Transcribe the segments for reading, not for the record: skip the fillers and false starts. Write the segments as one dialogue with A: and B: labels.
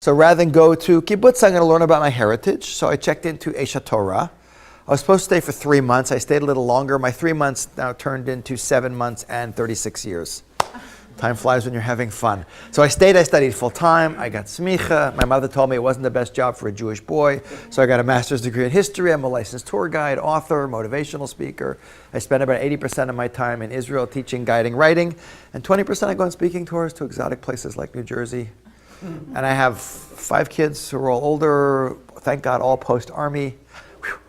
A: So rather than go to kibbutz, I'm going to learn about my heritage. So I checked into Esha Torah. I was supposed to stay for 3 months. I stayed a little longer. My 3 months now turned into 7 months and 36 years. Time flies when you're having fun. So I stayed, I studied full time. I got smicha. My mother told me it wasn't the best job for a Jewish boy. So I got a master's degree in history. I'm a licensed tour guide, author, motivational speaker. I spend about 80% of my time in Israel teaching, guiding, writing. And 20% I go on speaking tours to exotic places like New Jersey. And I have 5 kids who are all older. Thank God, all post-army.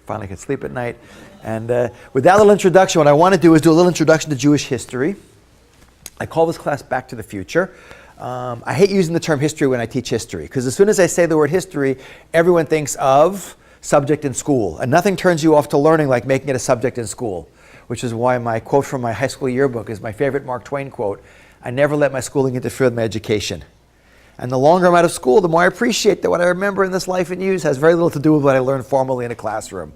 A: Finally could sleep at night. And with that little introduction, what I want to do is do a little introduction to Jewish history. I call this class Back to the Future. I hate using the term history when I teach history, because as soon as I say the word history, everyone thinks of subject in school. And nothing turns you off to learning like making it a subject in school, which is why my quote from my high school yearbook is my favorite Mark Twain quote: "I never let my schooling interfere with my education." And the longer I'm out of school, the more I appreciate that what I remember in this life and use has very little to do with what I learned formally in a classroom.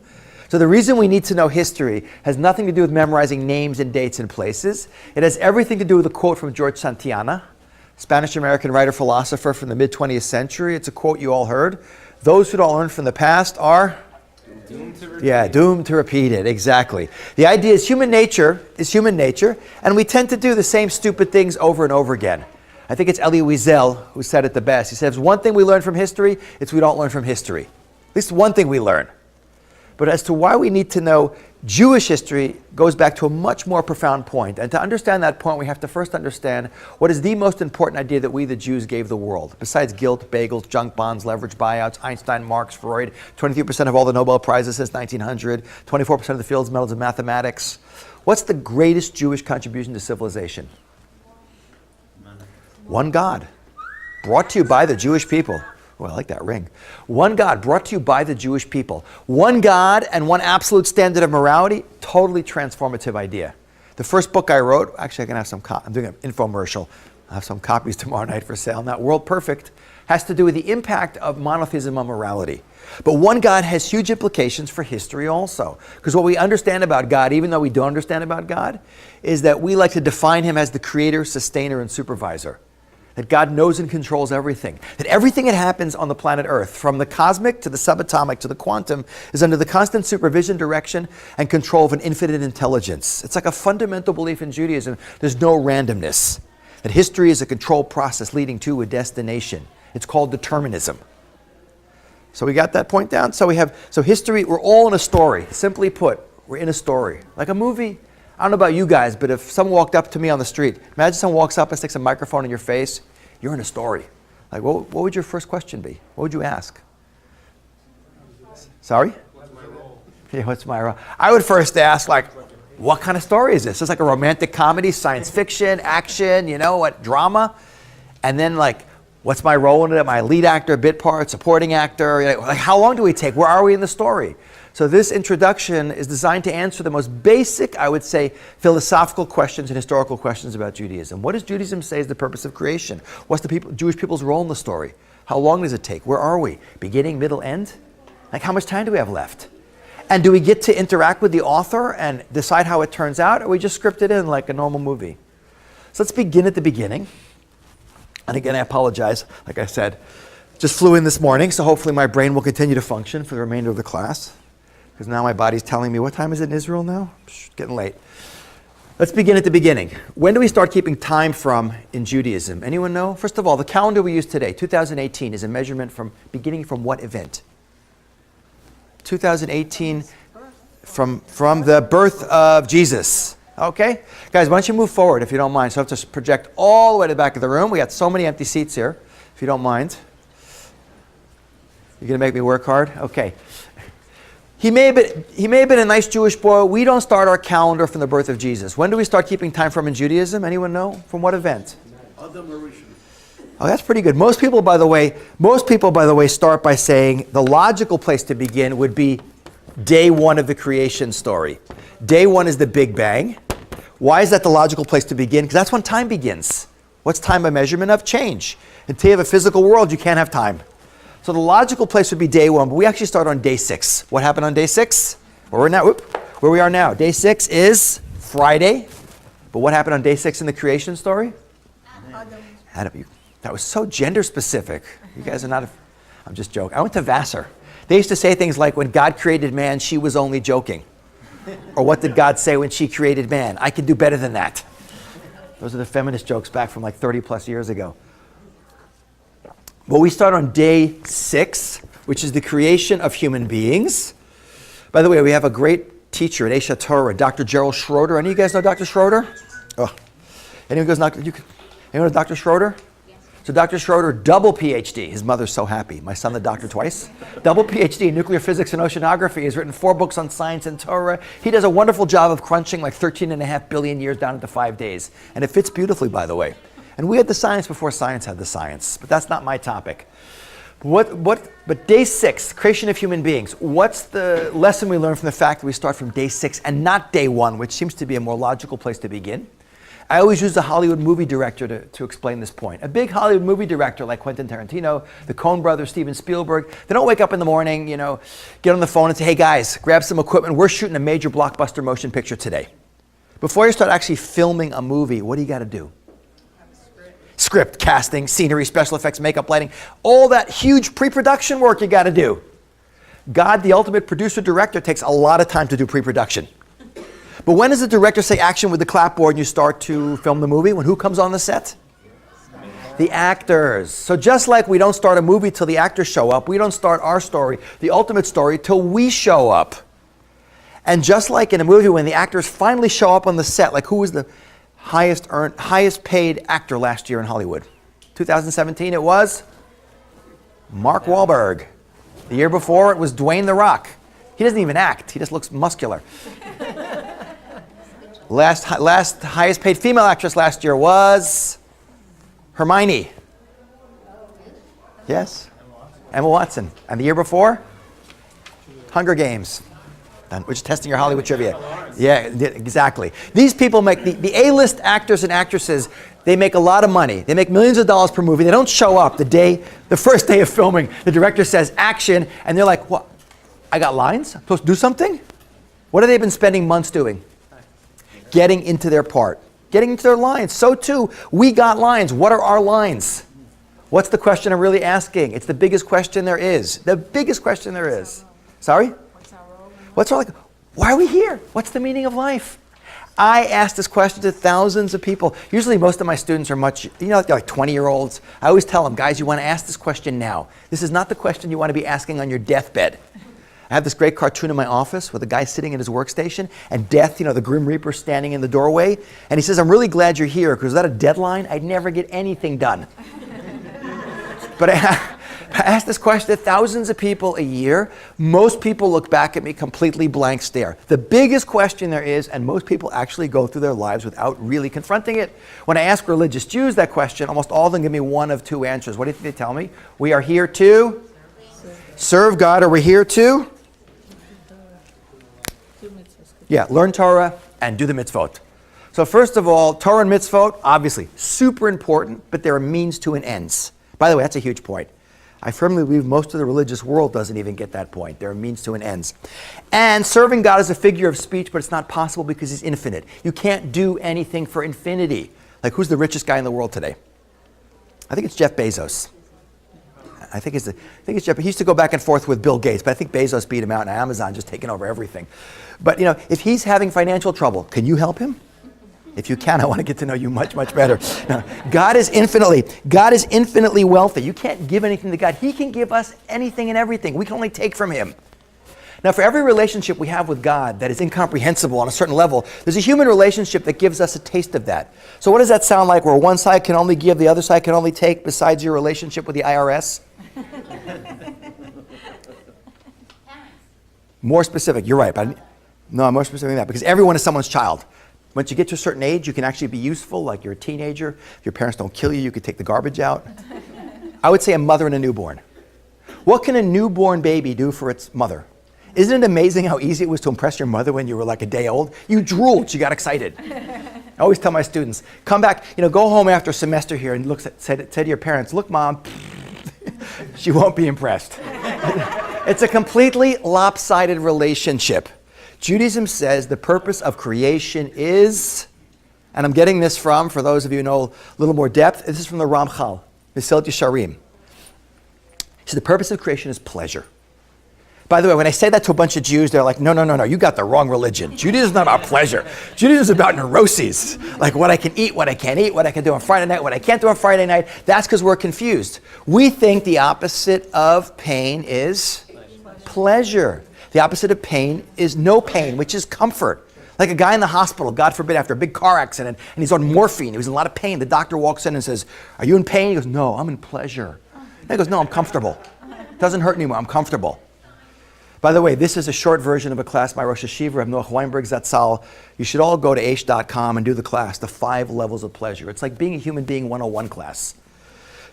A: So the reason we need to know history has nothing to do with memorizing names and dates and places. It has everything to do with a quote from George Santayana, Spanish-American writer, philosopher from the mid-20th century. It's a quote you all heard. "Those who don't learn from the past are doomed to repeat it." Doomed to repeat it, exactly. The idea is human nature, and we tend to do the same stupid things over and over again. I think it's Elie Wiesel who said it the best. He says, one thing we learn from history, it's we don't learn from history. At least one thing we learn. But as to why we need to know Jewish history goes back to a much more profound point. And to understand that point, we have to first understand what is the most important idea that we, the Jews, gave the world. Besides guilt, bagels, junk bonds, leverage buyouts, Einstein, Marx, Freud, 23% of all the Nobel Prizes since 1900, 24% of the Fields Medals of mathematics. What's the greatest Jewish contribution to civilization? One God, brought to you by the Jewish people. Oh, I like that ring. One God, brought to you by the Jewish people. One God and one absolute standard of morality, totally transformative idea. The first book I wrote, actually I can have some, I'm doing an infomercial. I'll have some copies tomorrow night for sale. Not World Perfect, has to do with the impact of monotheism on morality. But one God has huge implications for history also. Because what we understand about God, even though we don't understand about God, is that we like to define him as the creator, sustainer, and supervisor. That God knows and controls everything. That everything that happens on the planet Earth, from the cosmic to the subatomic to the quantum, is under the constant supervision, direction, and control of an infinite intelligence. It's like a fundamental belief in Judaism. There's no randomness. That history is a controlled process leading to a destination. It's called determinism. So we got that point down? So history, we're all in a story. Simply put, we're in a story. Like a movie. I don't know about you guys, but if someone walked up to me on the street, imagine someone walks up and sticks a microphone in your face, you're in a story. Like, what would your first question be? What would you ask? Sorry? What's my role? Yeah, what's my role? I would first ask, like, what kind of story is this? It's like a romantic comedy, science fiction, action, drama. And then, like, what's my role in it? Am I a lead actor, bit part, supporting actor? Like, how long do we take? Where are we in the story? So this introduction is designed to answer the most basic, I would say, philosophical questions and historical questions about Judaism. What does Judaism say is the purpose of creation? What's the Jewish people's role in the story? How long does it take? Where are we? Beginning, middle, end? Like, how much time do we have left? And do we get to interact with the author and decide how it turns out, or we just script it in like a normal movie? So let's begin at the beginning. And again, I apologize. Like I said, just flew in this morning, so hopefully my brain will continue to function for the remainder of the class. Because now my body's telling me, what time is it in Israel now? Getting late. Let's begin at the beginning. When do we start keeping time from in Judaism? Anyone know? First of all, the calendar we use today, 2018, is a measurement from beginning from what event? 2018 from the birth of Jesus. Okay? Guys, why don't you move forward if you don't mind. So I have to project all the way to the back of the room. We got so many empty seats here, if you don't mind. You're going to make me work hard? Okay. He may have been a nice Jewish boy. We don't start our calendar from the birth of Jesus. When do we start keeping time from in Judaism? Anyone know? From what event? Oh, that's pretty good. Most people, by the way, start by saying the logical place to begin would be day one of the creation story. Day one is the Big Bang. Why is that the logical place to begin? Because that's when time begins. What's time a measurement of? Change. Until you have a physical world, you can't have time. So the logical place would be day one, but we actually start on day 6. What happened on day 6? Where we are now. Day 6 is Friday. But what happened on day 6 in the creation story? Adam. That was so gender specific. You guys are not, I'm just joking. I went to Vassar. They used to say things like, when God created man, she was only joking. Or what did God say when she created man? I can do better than that. Those are the feminist jokes back from like 30 plus years ago. Well, we start on day 6, which is the creation of human beings. By the way, we have a great teacher at Esha Torah, Dr. Gerald Schroeder. Any of you guys know Dr. Schroeder? Oh. Anyone goes, anyone know Dr. Schroeder? So Dr. Schroeder, double PhD. His mother's so happy. My son, the doctor, twice. Double PhD in nuclear physics and oceanography. He's written 4 books on science and Torah. He does a wonderful job of crunching like 13.5 billion years down into 5 days. And it fits beautifully, by the way. And we had the science before science had the science. But that's not my topic. But day 6, creation of human beings. What's the lesson we learn from the fact that we start from day 6 and not day 1, which seems to be a more logical place to begin? I always use the Hollywood movie director to explain this point. A big Hollywood movie director like Quentin Tarantino, the Coen brothers, Steven Spielberg, they don't wake up in the morning, get on the phone and say, hey guys, grab some equipment. We're shooting a major blockbuster motion picture today. Before you start actually filming a movie, what do you got to do? Script, casting, scenery, special effects, makeup, lighting, all that huge pre-production work you got to do. God, the ultimate producer-director, takes a lot of time to do pre-production. But when does the director say action with the clapboard and you start to film the movie? When who comes on the set? The actors. So just like we don't start a movie till the actors show up, we don't start our story, the ultimate story, till we show up. And just like in a movie, when the actors finally show up on the set, like who was the highest paid actor last year in Hollywood? 2017 it was Mark Wahlberg. The year before it was Dwayne The Rock. He doesn't even act, he just looks muscular. Last highest paid female actress last year was Hermione. Yes? Emma Watson. And the year before? Hunger Games. Which is testing your Hollywood trivia. Yeah, exactly. These people make, the A-list actors and actresses, they make a lot of money. They make millions of dollars per movie. They don't show up the first day of filming. The director says action, and they're like, what? I got lines? I'm supposed to do something? What have they been spending months doing? Getting into their part. Getting into their lines. So too, we got lines. What are our lines? What's the question I'm really asking? It's the biggest question there is. The biggest question there is. Sorry? What's our like? Why are we here? What's the meaning of life? I ask this question to thousands of people. Usually most of my students are much, they're like 20-year-olds. I always tell them, guys, you want to ask this question now. This is not the question you want to be asking on your deathbed. I have this great cartoon in my office with a guy sitting at his workstation and death, the Grim Reaper standing in the doorway. And he says, I'm really glad you're here because without a deadline, I'd never get anything done. But I ask this question to thousands of people a year. Most people look back at me completely blank stare. The biggest question there is, and most people actually go through their lives without really confronting it. When I ask religious Jews that question, almost all of them give me one of 2 answers. What do you think they tell me? We are here to serve God. Are we here to? Yeah, learn Torah and do the mitzvot. So first of all, Torah and mitzvot, obviously, super important, but there are means to an ends. By the way, that's a huge point. I firmly believe most of the religious world doesn't even get that point. There are means to an ends. And serving God is a figure of speech, but it's not possible because he's infinite. You can't do anything for infinity. Like, who's the richest guy in the world today? I think it's Jeff Bezos. I think it's Jeff. He used to go back and forth with Bill Gates, but I think Bezos beat him out and Amazon just taking over everything. But if he's having financial trouble, can you help him? If you can, I want to get to know you much, much better. No, God is infinitely wealthy. You can't give anything to God. He can give us anything and everything. We can only take from him. Now, for every relationship we have with God that is incomprehensible on a certain level, there's a human relationship that gives us a taste of that. So what does that sound like, where one side can only give, the other side can only take, besides your relationship with the IRS? More specific, you're right. But no, more specific than that, because everyone is someone's child. Once you get to a certain age, you can actually be useful, like you're a teenager. If your parents don't kill you, you could take the garbage out. I would say a mother and a newborn. What can a newborn baby do for its mother? Isn't it amazing how easy it was to impress your mother when you were like a day old? You drooled, she got excited. I always tell my students, come back, go home after a semester here and say to your parents, look, Mom, she won't be impressed. It's a completely lopsided relationship. Judaism says the purpose of creation is, and I'm getting this for those of you who know a little more depth, this is from the Ramchal. Mesilat Yesharim. So the purpose of creation is pleasure. By the way, when I say that to a bunch of Jews, they're like, no, you got the wrong religion. Judaism is not about pleasure. Judaism is about neuroses, like what I can eat, what I can't eat, what I can do on Friday night, what I can't do on Friday night. That's because we're confused. We think the opposite of pain is pleasure. The opposite of pain is no pain, which is comfort. Like a guy in the hospital, God forbid, after a big car accident, and he's on morphine. He was in a lot of pain. The doctor walks in and says, "Are you in pain?" He goes, "No, I'm in pleasure." And he goes, "No, I'm comfortable. It doesn't hurt anymore. I'm comfortable." By the way, this is a short version of a class by Rosh Hashiva, Rav Noach Weinberg Zatzal. You should all go to aish.com and do the class, the 5 levels of pleasure. It's like being a human being 101 class.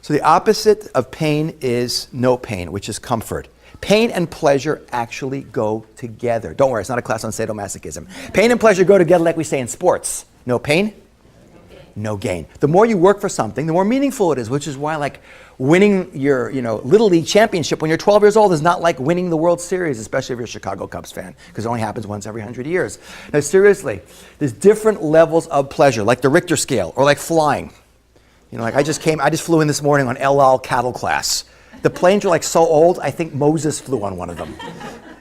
A: So the opposite of pain is no pain, which is comfort. Pain and pleasure actually go together. Don't worry, it's not a class on sadomasochism. Pain and pleasure go together like we say in sports. No pain, no gain. The more you work for something, the more meaningful it is, which is why like winning your Little League championship when you're 12 years old is not like winning the World Series, especially if you're a Chicago Cubs fan, because it only happens once every 100 years. Now seriously, there's different levels of pleasure, like the Richter scale, or like flying. Like I just flew in this morning on El Al cattle class. The planes are like so old, I think Moses flew on one of them.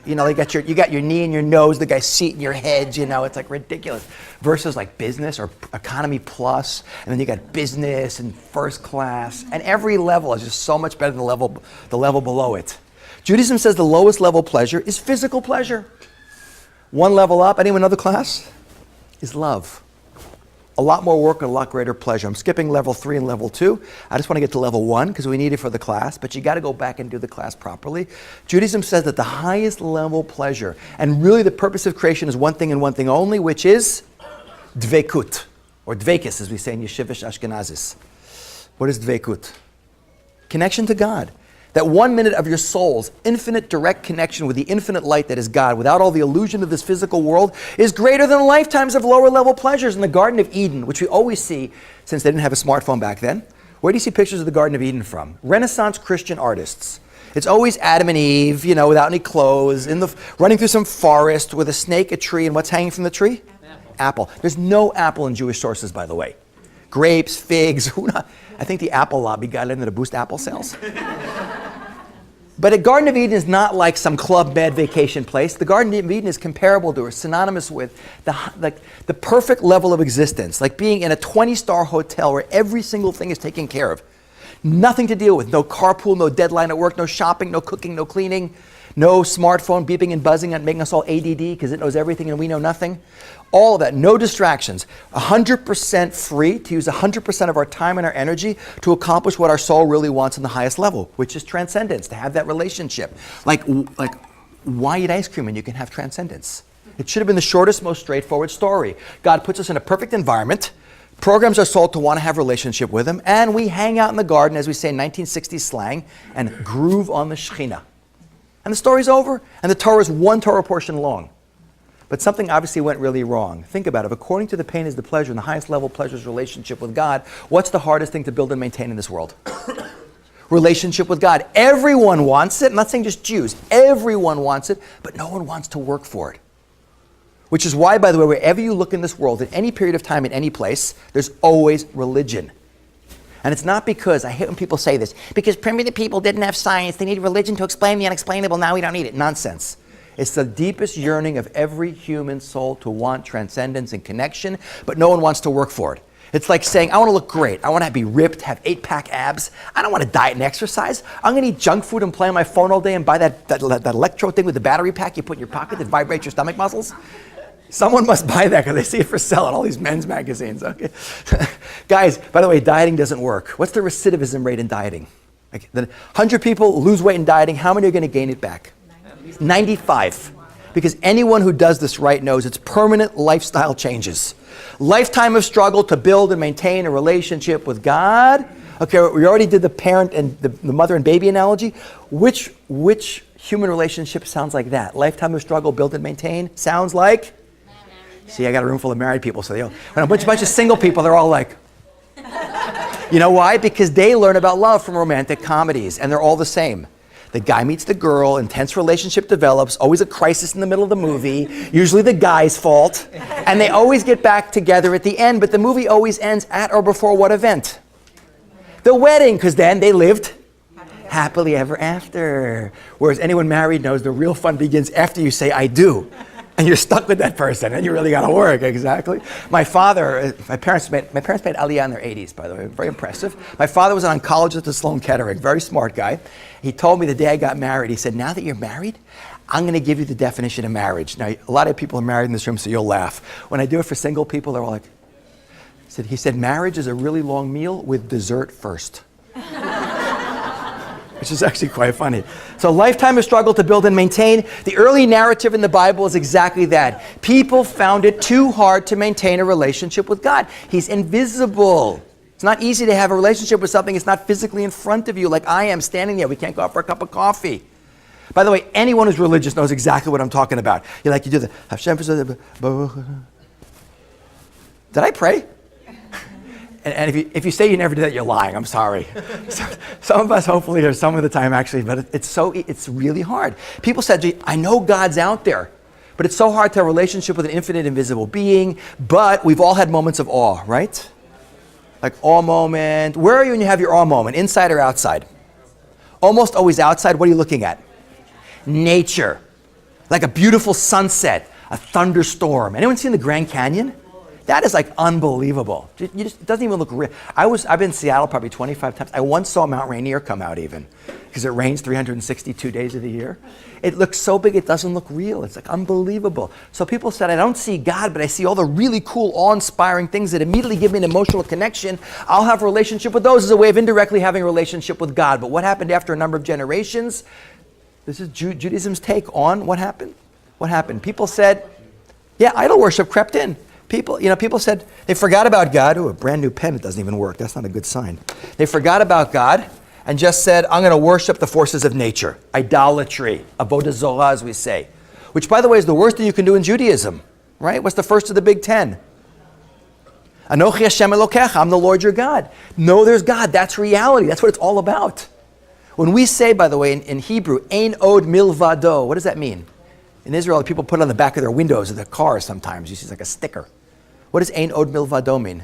A: You got your knee in your nose, the guy's seat in your head, it's like ridiculous. Versus like business or economy plus, and then you got business and first class, and every level is just so much better than the level below it. Judaism says the lowest level pleasure is physical pleasure. One level up, anyone know the class? Is love. A lot more work and a lot greater pleasure. I'm skipping level 3 and level 2. I just want to get to level 1 because we need it for the class, but you got to go back and do the class properly. Judaism says that the highest level pleasure, and really the purpose of creation is one thing and one thing only, which is dvekut, or dvekis as we say in Yeshivish Ashkenazis. What is dvekut? Connection to God. That 1 minute of your soul's infinite direct connection with the infinite light that is God, without all the illusion of this physical world, is greater than lifetimes of lower level pleasures. In the Garden of Eden, which we always see, since they didn't have a smartphone back then, where do you see pictures of the Garden of Eden from? Renaissance Christian artists. It's always Adam and Eve, without any clothes, running through some forest with a snake, a tree, and what's hanging from the tree? Apple. There's no apple in Jewish sources, by the way. Grapes, figs, I think the Apple lobby got in there to boost Apple sales. But a Garden of Eden is not like some Club Med vacation place. The Garden of Eden is comparable to or synonymous with the perfect level of existence, like being in a 20-star hotel where every single thing is taken care of. Nothing to deal with. No carpool, no deadline at work, no shopping, no cooking, no cleaning, no smartphone beeping and buzzing and making us all ADD because it knows everything and we know nothing. All of that, no distractions. 100% free to use 100% of our time and our energy to accomplish what our soul really wants in the highest level, which is transcendence, to have that relationship. Like why eat ice cream when you can have transcendence? It should have been the shortest, most straightforward story. God puts us in a perfect environment, programs our soul to want to have a relationship with Him, and we hang out in the garden, as we say in 1960s slang, and groove on the Shekhinah. And the story's over, and the Torah is 1 Torah portion long. But something obviously went really wrong. Think about it. According to the pain is the pleasure, and the highest level pleasure is relationship with God. What's the hardest thing to build and maintain in this world? Relationship with God. Everyone wants it. I'm not saying just Jews. Everyone wants it, but no one wants to work for it. Which is why, by the way, wherever you look in this world, at any period of time, in any place, there's always religion. And it's not because, I hate when people say this, because primitive people didn't have science, they needed religion to explain the unexplainable, now we don't need it. Nonsense. It's the deepest yearning of every human soul to want transcendence and connection, but no one wants to work for it. It's like saying, I want to look great. I want to be ripped, have 8-pack abs. I don't want to diet and exercise. I'm going to eat junk food and play on my phone all day and buy that electro thing with the battery pack you put in your pocket that vibrates your stomach muscles. Someone must buy that because they see it for sale in all these men's magazines. Okay, guys, by the way, dieting doesn't work. What's the recidivism rate in dieting? Like, 100 people lose weight in dieting. How many are going to gain it back? 95. Because anyone who does this right knows it's permanent lifestyle changes. Lifetime of struggle to build and maintain a relationship with God. Okay, we already did the parent and the mother and baby analogy. Which human relationship sounds like that? Lifetime of struggle, build and maintain, sounds like? See, I got a room full of married people, so when a bunch of single people, they're all like, you know why? Because they learn about love from romantic comedies, and they're all the same. The guy meets the girl, intense relationship develops, always a crisis in the middle of the movie, usually the guy's fault, and they always get back together at the end, but the movie always ends at or before what event? The wedding, because then they lived happily ever after. Whereas anyone married knows the real fun begins after you say, I do. And you're stuck with that person, and you really got to work, exactly. My parents made Aliyah in their 80s, by the way, very impressive. My father was an oncologist at Sloan Kettering, very smart guy. He told me the day I got married, he said, now that you're married, I'm going to give you the definition of marriage. Now, a lot of people are married in this room, so you'll laugh. When I do it for single people, they're all like, he said, marriage is a really long meal with dessert first. Which is actually quite funny. So lifetime of struggle to build and maintain. The early narrative in the Bible is exactly that. People found it too hard to maintain a relationship with God. He's invisible. It's not easy to have a relationship with something that's not physically in front of you, like I am standing there. We can't go out for a cup of coffee. By the way, anyone who's religious knows exactly what I'm talking about. You do the Hashem. Did I pray? And if you say you never did that, you're lying. I'm sorry. Some of us, hopefully, there's some of the time actually, but it's really hard. People said, gee, I know God's out there, but it's so hard to have a relationship with an infinite, invisible being. But we've all had moments of awe, right? Like awe moment. Where are you when you have your awe moment? Inside or outside? Almost always outside. What are you looking at? Nature. Like a beautiful sunset, a thunderstorm. Anyone seen the Grand Canyon? That is like unbelievable. It doesn't even look real. I've been in Seattle probably 25 times. I once saw Mount Rainier come out even, because it rains 362 days of the year. It looks so big it doesn't look real. It's like unbelievable. So people said, I don't see God, but I see all the really cool, awe-inspiring things that immediately give me an emotional connection. I'll have a relationship with those as a way of indirectly having a relationship with God. But what happened after a number of generations? This is Judaism's take on what happened. What happened? People said, yeah, idol worship crept in. People said they forgot about God. Oh, a brand new pen, it doesn't even work. That's not a good sign. They forgot about God and just said, I'm going to worship the forces of nature. Idolatry, avodah zorah, as we say. Which, by the way, is the worst thing you can do in Judaism. Right? What's the first of the big 10? Anochi Hashem Elokecha, I'm the Lord your God. No, there's God. That's reality. That's what it's all about. When we say, by the way, in Hebrew, Ein od milvado, what does that mean? In Israel, people put it on the back of their windows of their cars sometimes. You see it's like a sticker. What does Ein od milvado mean?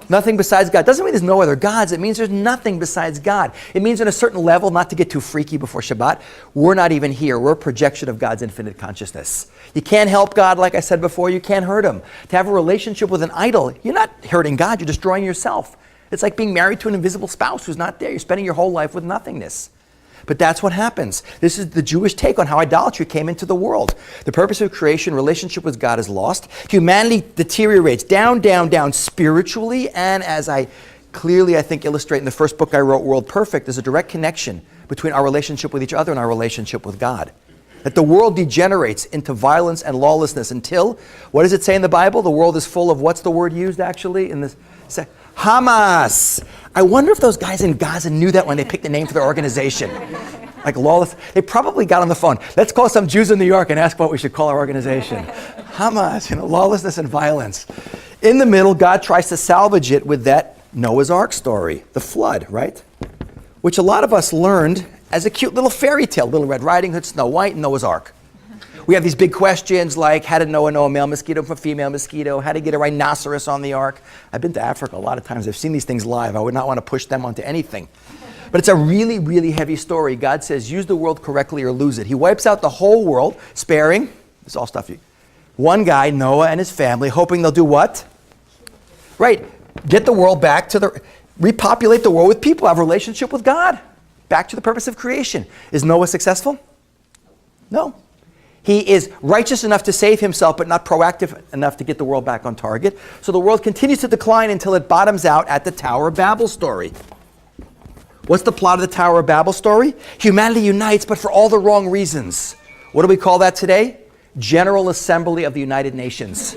A: Nothing besides God. Doesn't mean there's no other gods. It means there's nothing besides God. It means on a certain level, not to get too freaky before Shabbat, we're not even here. We're a projection of God's infinite consciousness. You can't help God, like I said before. You can't hurt him. To have a relationship with an idol, you're not hurting God. You're destroying yourself. It's like being married to an invisible spouse who's not there. You're spending your whole life with nothingness. But that's what happens. This is the Jewish take on how idolatry came into the world. The purpose of creation, relationship with God is lost. Humanity deteriorates down, down, down spiritually. And as I clearly, I think, illustrate in the first book I wrote, World Perfect, there's a direct connection between our relationship with each other and our relationship with God. That the world degenerates into violence and lawlessness until, what does it say in the Bible? The world is full of, what's the word used actually in this? Hamas. I wonder if those guys in Gaza knew that when they picked the name for their organization. Like lawless. They probably got on the phone. Let's call some Jews in New York and ask what we should call our organization. Hamas, lawlessness and violence. In the middle, God tries to salvage it with that Noah's Ark story, the flood, right? Which a lot of us learned as a cute little fairy tale, Little Red Riding Hood, Snow White, and Noah's Ark. We have these big questions like, how did Noah know a male mosquito from a female mosquito? How to get a rhinoceros on the ark? I've been to Africa a lot of times. I've seen these things live. I would not want to push them onto anything. But it's a really, really heavy story. God says, use the world correctly or lose it. He wipes out the whole world, sparing, this is all stuff one guy, Noah, and his family, hoping they'll do what? Right, get the world back to repopulate the world with people, have a relationship with God. Back to the purpose of creation. Is Noah successful? No. He is righteous enough to save himself, but not proactive enough to get the world back on target. So the world continues to decline until it bottoms out at the Tower of Babel story. What's the plot of the Tower of Babel story? Humanity unites, but for all the wrong reasons. What do we call that today? General Assembly of the United Nations.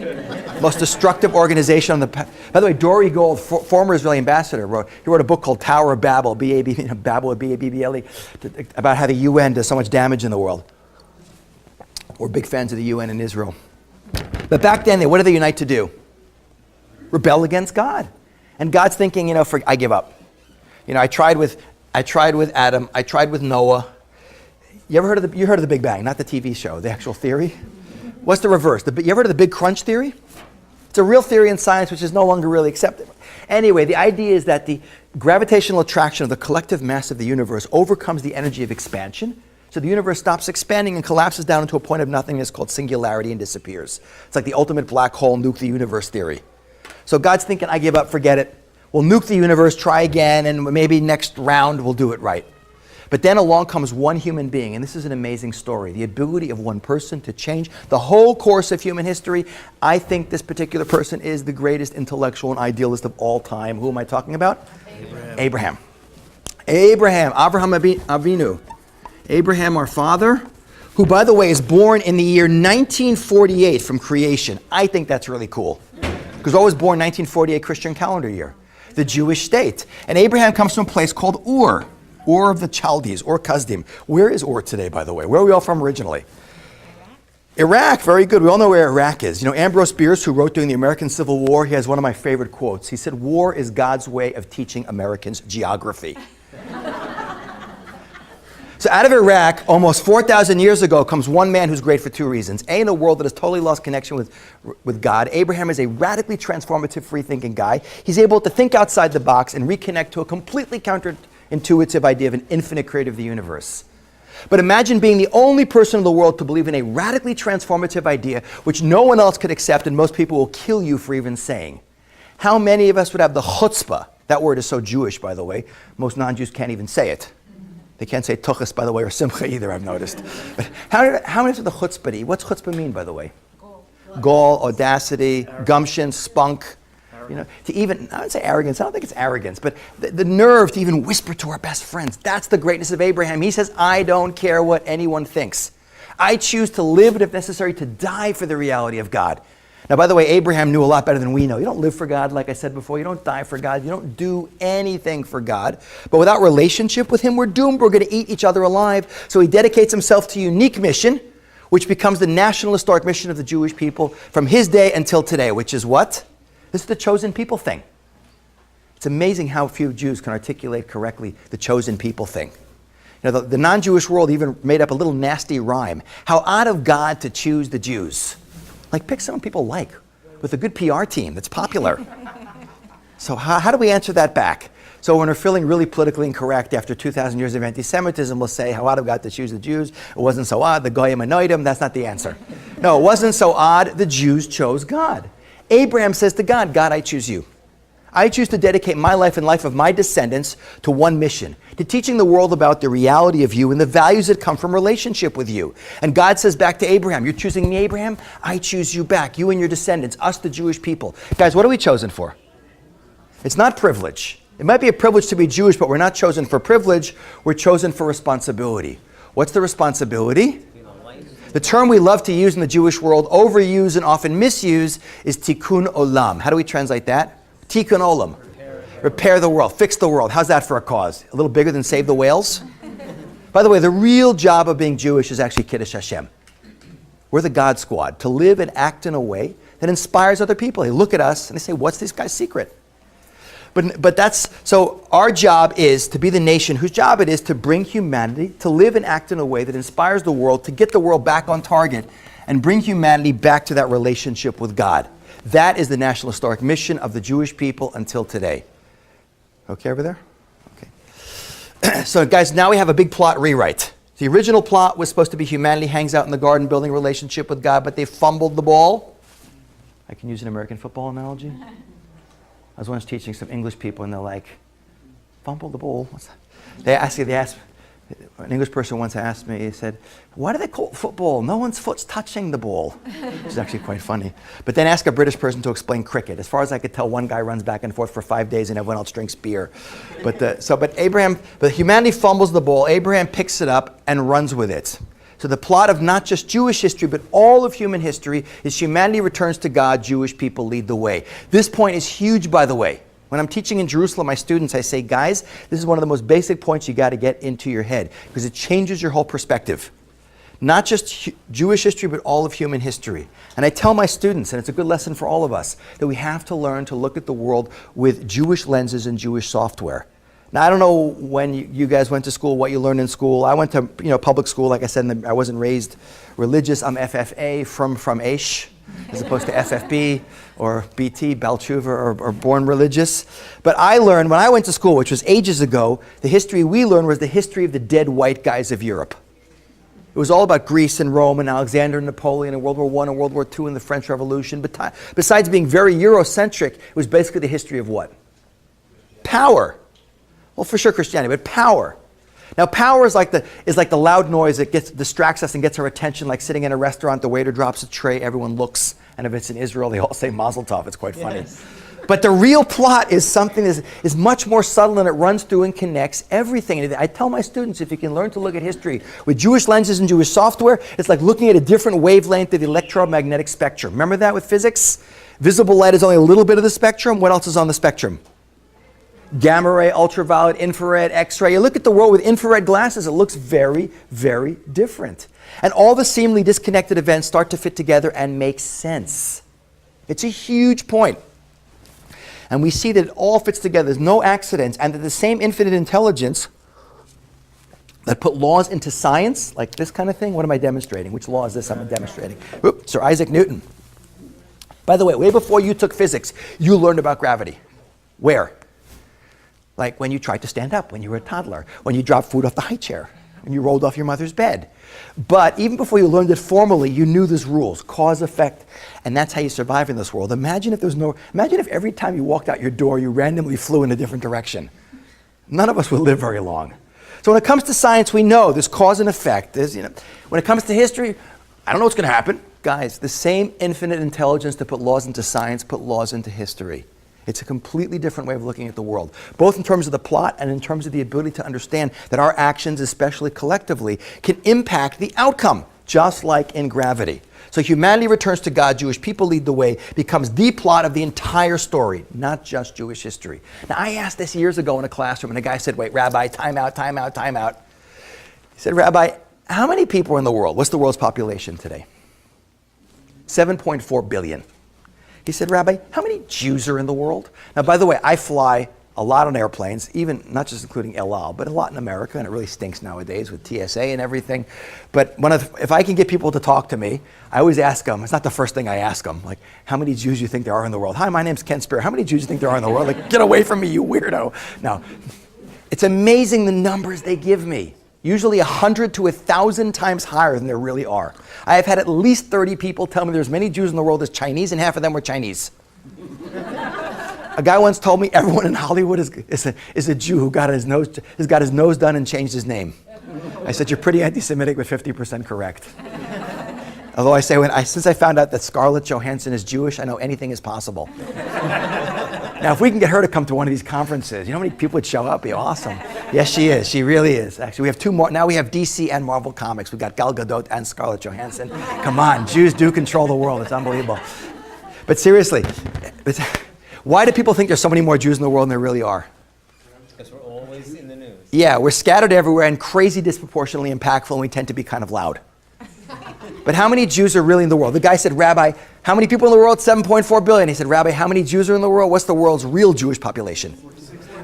A: Most destructive organization on the... By the way, Dory Gold, former Israeli ambassador, he wrote a book called Tower of Babel, Babel with B-A-B-B-L-E, about how the UN does so much damage in the world. We're big fans of the UN in Israel. But back then, what did they unite to do? Rebel against God. And God's thinking, I give up. I tried with Adam, I tried with Noah. You heard of the Big Bang, not the TV show, the actual theory? What's the reverse? You ever heard of the Big Crunch theory? It's a real theory in science which is no longer really accepted. Anyway, the idea is that the gravitational attraction of the collective mass of the universe overcomes the energy of expansion. So the universe stops expanding and collapses down into a point of nothingness called singularity and disappears. It's like the ultimate black hole nuke the universe theory. So God's thinking, I give up, forget it. We'll nuke the universe, try again, and maybe next round we'll do it right. But then along comes one human being, and this is an amazing story. The ability of one person to change the whole course of human history. I think this particular person is the greatest intellectual and idealist of all time. Who am I talking about? Abraham. Abraham Avinu. Abraham, our father, who, by the way, is born in the year 1948 from creation. I think that's really cool. Because I was born 1948 Christian calendar year, the Jewish state. And Abraham comes from a place called Ur of the Chaldees, Ur Kasdim. Where is Ur today, by the way? Where are we all from originally? Iraq, very good. We all know where Iraq is. You know, Ambrose Bierce, who wrote during the American Civil War, he has one of my favorite quotes. He said, war is God's way of teaching Americans geography. So out of Iraq, almost 4,000 years ago, comes one man who's great for two reasons. A, in a world that has totally lost connection with God, Abraham is a radically transformative, free-thinking guy. He's able to think outside the box and reconnect to a completely counterintuitive idea of an infinite creator of the universe. But imagine being the only person in the world to believe in a radically transformative idea which no one else could accept and most people will kill you for even saying. How many of us would have the chutzpah? That word is so Jewish, by the way. Most non-Jews can't even say it. They can't say tuchas, by the way, or simcha either, I've noticed. But how many of the chutzpah? What's chutzpah mean, by the way? Gall, audacity, gumption, spunk. You know, to even, I would say arrogance, I don't think it's arrogance, but the nerve to even whisper to our best friends. That's the greatness of Abraham. He says, I don't care what anyone thinks. I choose to live, and if necessary, to die for the reality of God. Now, by the way, Abraham knew a lot better than we know. You don't live for God, like I said before. You don't die for God. You don't do anything for God. But without relationship with him, we're doomed. We're going to eat each other alive. So he dedicates himself to a unique mission, which becomes the national historic mission of the Jewish people from his day until today, which is what? This is the chosen people thing. It's amazing how few Jews can articulate correctly the chosen people thing. You know, the non-Jewish world even made up a little nasty rhyme. How odd of God to choose the Jews. Like, pick someone people like with a good PR team that's popular. So how do we answer that back? So when we're feeling really politically incorrect after 2,000 years of anti-Semitism, we'll say, how odd of God to choose the Jews. It wasn't so odd, the Goyim annoyed him. That's not the answer. No, it wasn't so odd, the Jews chose God. Abraham says to God, God, I choose you. I choose to dedicate my life and life of my descendants to one mission, to teaching the world about the reality of you and the values that come from relationship with you. And God says back to Abraham, you're choosing me, Abraham? I choose you back, you and your descendants, us the Jewish people. Guys, what are we chosen for? It's not privilege. It might be a privilege to be Jewish, but we're not chosen for privilege. We're chosen for responsibility. What's the responsibility? The term we love to use in the Jewish world, overuse and often misuse, is tikkun olam. How do we translate that? Tikkun olam. Repair the world, fix the world. How's that for a cause? A little bigger than save the whales? By the way, the real job of being Jewish is actually Kiddush Hashem. We're the God squad, to live and act in a way that inspires other people. They look at us and they say, what's this guy's secret? But so our job is to be the nation whose job it is to bring humanity, to live and act in a way that inspires the world, to get the world back on target and bring humanity back to that relationship with God. That is the national historic mission of the Jewish people until today. Okay over there? Okay. So guys, now we have a big plot rewrite. The original plot was supposed to be humanity hangs out in the garden building a relationship with God, but they fumbled the ball. I can use an American football analogy. I was once teaching some English people and they're like, fumble the ball? What's that? They asked, an English person once asked me, he said, why do they call it football? No one's foot's touching the ball. Which is actually quite funny. But then ask a British person to explain cricket. As far as I could tell, one guy runs back and forth for 5 days and everyone else drinks beer. But humanity fumbles the ball. Abraham picks it up and runs with it. So the plot of not just Jewish history, but all of human history is humanity returns to God, Jewish people lead the way. This point is huge, by the way. When I'm teaching in Jerusalem, my students, I say, guys, this is one of the most basic points you got to get into your head because it changes your whole perspective. Not just Jewish history, but all of human history. And I tell my students, and it's a good lesson for all of us, that we have to learn to look at the world with Jewish lenses and Jewish software. Now, I don't know when you guys went to school, what you learned in school. I went to public school, like I said, I wasn't raised religious. I'm FFA from Aish. as opposed to FFB or BT, Balchuva, or Born Religious. But I learned, when I went to school, which was ages ago, the history we learned was the history of the dead white guys of Europe. It was all about Greece and Rome and Alexander and Napoleon and World War I and World War II and the French Revolution. But besides being very Eurocentric, it was basically the history of what? Power. Well, for sure Christianity, but power. Now, power is like the loud noise that distracts us and gets our attention, like sitting in a restaurant, the waiter drops a tray, everyone looks, and if it's in Israel, they all say Mazel Tov. It's quite funny. Yes. But the real plot is something that is much more subtle, and it runs through and connects everything. And I tell my students, if you can learn to look at history with Jewish lenses and Jewish software, it's like looking at a different wavelength of the electromagnetic spectrum. Remember that with physics? Visible light is only a little bit of the spectrum. What else is on the spectrum? Gamma ray, ultraviolet, infrared, X-ray. You look at the world with infrared glasses, it looks very, very different. And all the seemingly disconnected events start to fit together and make sense. It's a huge point. And we see that it all fits together. There's no accidents, and that the same infinite intelligence that put laws into science, like this kind of thing. What am I demonstrating? Which law is this I'm demonstrating? Oops, Sir Isaac Newton. By the way before you took physics, you learned about gravity. Where? Like when you tried to stand up when you were a toddler, when you dropped food off the high chair, when you rolled off your mother's bed. But even before you learned it formally, you knew these rules, cause, effect, and that's how you survive in this world. Imagine if every time you walked out your door, you randomly flew in a different direction. None of us would live very long. So when it comes to science, we know there's cause and effect. When it comes to history, I don't know what's going to happen. Guys, the same infinite intelligence that put laws into science put laws into history. It's a completely different way of looking at the world, both in terms of the plot and in terms of the ability to understand that our actions, especially collectively, can impact the outcome, just like in gravity. So humanity returns to God, Jewish people lead the way, becomes the plot of the entire story, not just Jewish history. Now, I asked this years ago in a classroom, and a guy said, wait, Rabbi, time out. He said, Rabbi, how many people are in the world? What's the world's population today? 7.4 billion. He said, Rabbi, how many Jews are in the world? Now, by the way, I fly a lot on airplanes, even not just including El Al, but a lot in America, and it really stinks nowadays with TSA and everything. But if I can get people to talk to me, I always ask them, it's not the first thing I ask them, like, how many Jews do you think there are in the world? Hi, my name's Ken Spiro. How many Jews do you think there are in the world? Like, get away from me, you weirdo. Now, it's amazing the numbers they give me. Usually 100 to 1,000 times higher than there really are. I have had at least 30 people tell me there's as many Jews in the world as Chinese, and half of them were Chinese. A guy once told me everyone in Hollywood is a Jew who has got his nose done and changed his name. I said, you're pretty anti-Semitic, but 50% correct. Although I say, since I found out that Scarlett Johansson is Jewish, I know anything is possible. Now, if we can get her to come to one of these conferences, you know how many people would show up? It'd be awesome. Yes, she is. She really is. Actually, we have two more. Now we have DC and Marvel Comics. We've got Gal Gadot and Scarlett Johansson. Come on, Jews do control the world. It's unbelievable. But seriously, why do people think there's so many more Jews in the world than there really are?
B: Because we're always in the news.
A: Yeah, we're scattered everywhere and crazy disproportionately impactful, and we tend to be kind of loud. But how many Jews are really in the world? The guy said, Rabbi, how many people in the world? 7.4 billion. He said, Rabbi, how many Jews are in the world? What's the world's real Jewish population?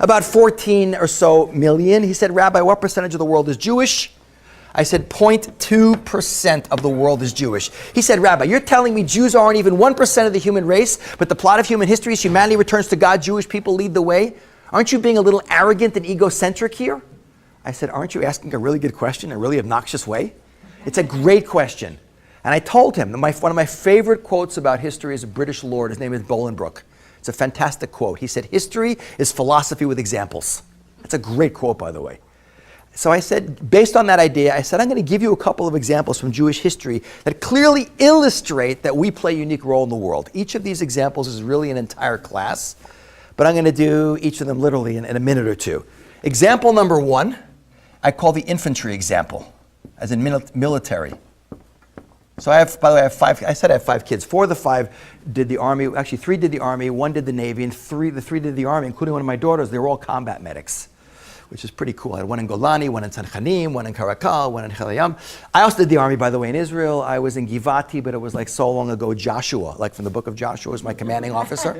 A: About 14 or so million. He said, Rabbi, what percentage of the world is Jewish? I said, 0.2% of the world is Jewish. He said, Rabbi, you're telling me Jews aren't even 1% of the human race, but the plot of human history is humanity returns to God, Jewish people lead the way? Aren't you being a little arrogant and egocentric here? I said, aren't you asking a really good question in a really obnoxious way? It's a great question. And I told him that one of my favorite quotes about history is a British lord. His name is Bolingbroke. It's a fantastic quote. He said, history is philosophy with examples. That's a great quote, by the way. So I said, based on that idea, I said, I'm going to give you a couple of examples from Jewish history that clearly illustrate that we play a unique role in the world. Each of these examples is really an entire class, but I'm going to do each of them literally in a minute or two. Example number one, I call the infantry example, as in military. So I have, by the way, I have five kids. 4 of the 5 did the Army. Actually, 3 did the Army, 1 did the Navy, and the 3 did the Army, including one of my daughters. They were all combat medics, which is pretty cool. I had one in Golani, one in Sanchanim, one in Karakal, one in Chelayam. I also did the Army, by the way, in Israel. I was in Givati, but it was like so long ago, Joshua, like from the book of Joshua, was my commanding officer.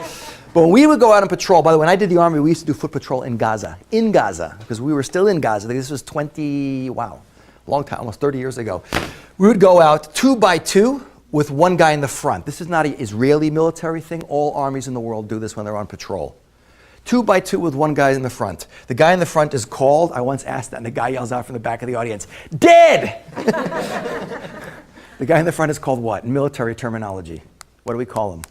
A: But when we would go out on patrol, by the way, when I did the Army, we used to do foot patrol in Gaza, because we were still in Gaza. This was long time, almost 30 years ago. We would go out 2 by 2 with one guy in the front. This is not an Israeli military thing. All armies in the world do this when they're on patrol. 2 by 2 with one guy in the front. The guy in the front is called, I once asked that, and the guy yells out from the back of the audience, dead! The guy in the front is called what? In military terminology. What do we call him?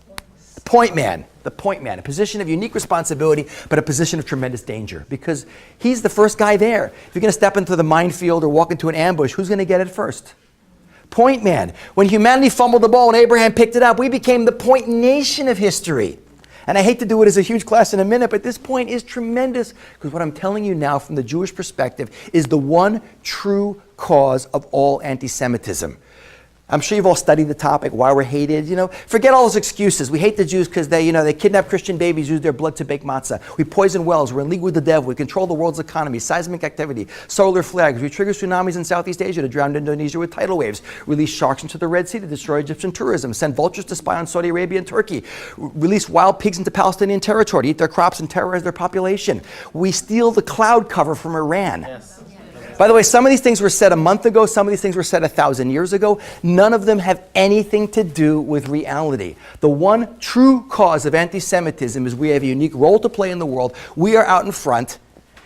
A: Point man. The point man. A position of unique responsibility, but a position of tremendous danger. Because he's the first guy there. If you're going to step into the minefield or walk into an ambush, who's going to get it first? Point man. When humanity fumbled the ball and Abraham picked it up, we became the point nation of history. And I hate to do it as a huge class in a minute, but this point is tremendous, because what I'm telling you now from the Jewish perspective is the one true cause of all anti-Semitism. I'm sure you've all studied the topic, why we're hated. Forget all those excuses. We hate the Jews because they kidnap Christian babies, use their blood to bake matzah. We poison wells. We're in league with the devil. We control the world's economy, seismic activity, solar flags. We trigger tsunamis in Southeast Asia to drown Indonesia with tidal waves. Release sharks into the Red Sea to destroy Egyptian tourism. Send vultures to spy on Saudi Arabia and Turkey. Release wild pigs into Palestinian territory to eat their crops and terrorize their population. We steal the cloud cover from Iran. Yes. By the way, some of these things were said a month ago, some of these things were said 1,000 years ago. None of them have anything to do with reality. The one true cause of anti-Semitism is we have a unique role to play in the world. We are out in front.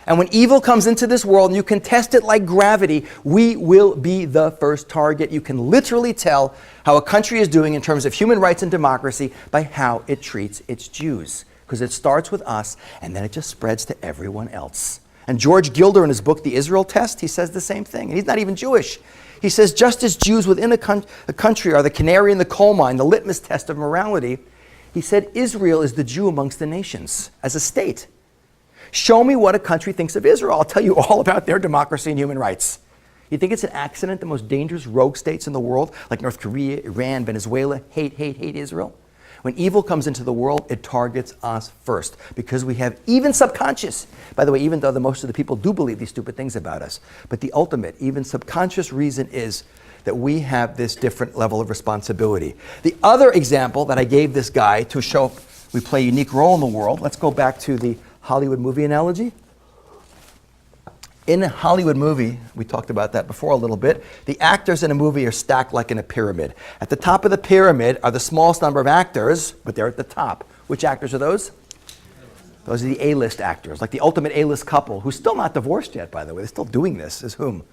A: And when evil comes into this world and you contest it like gravity, we will be the first target. You can literally tell how a country is doing in terms of human rights and democracy by how it treats its Jews. Because it starts with us and then it just spreads to everyone else. And George Gilder, in his book, The Israel Test, he says the same thing. And he's not even Jewish. He says, just as Jews within a country are the canary in the coal mine, the litmus test of morality, he said, Israel is the Jew amongst the nations as a state. Show me what a country thinks of Israel. I'll tell you all about their democracy and human rights. You think it's an accident the most dangerous rogue states in the world, like North Korea, Iran, Venezuela, hate Israel? When evil comes into the world, it targets us first because we have even subconscious, by the way, even though most of the people do believe these stupid things about us, but the ultimate, even subconscious reason is that we have this different level of responsibility. The other example that I gave this guy to show we play a unique role in the world, let's go back to the Hollywood movie analogy. In a Hollywood movie, we talked about that before a little bit, the actors in a movie are stacked like in a pyramid. At the top of the pyramid are the smallest number of actors, but they're at the top. Which actors are those? Those are the A-list actors, like the ultimate A-list couple, who's still not divorced yet, by the way. They're still doing this. Is whom?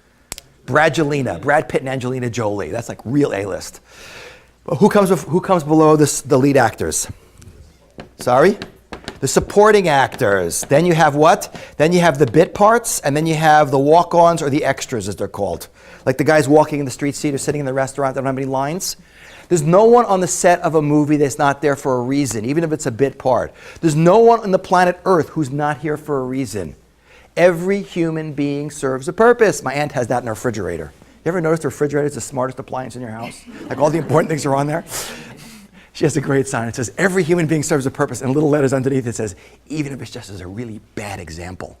A: Brad Pitt and Angelina Jolie. That's like real A-list. But who comes below the lead actors? Sorry? The supporting actors. Then you have what? Then you have the bit parts, and then you have the walk-ons or the extras, as they're called. Like the guys walking in the street seat or sitting in the restaurant that don't have any lines. There's no one on the set of a movie that's not there for a reason, even if it's a bit part. There's no one on the planet Earth who's not here for a reason. Every human being serves a purpose. My aunt has that in her refrigerator. You ever notice the refrigerator is the smartest appliance in your house? Like all the important things are on there? She has a great sign. It says, every human being serves a purpose. And little letters underneath it says, even if it's just as a really bad example.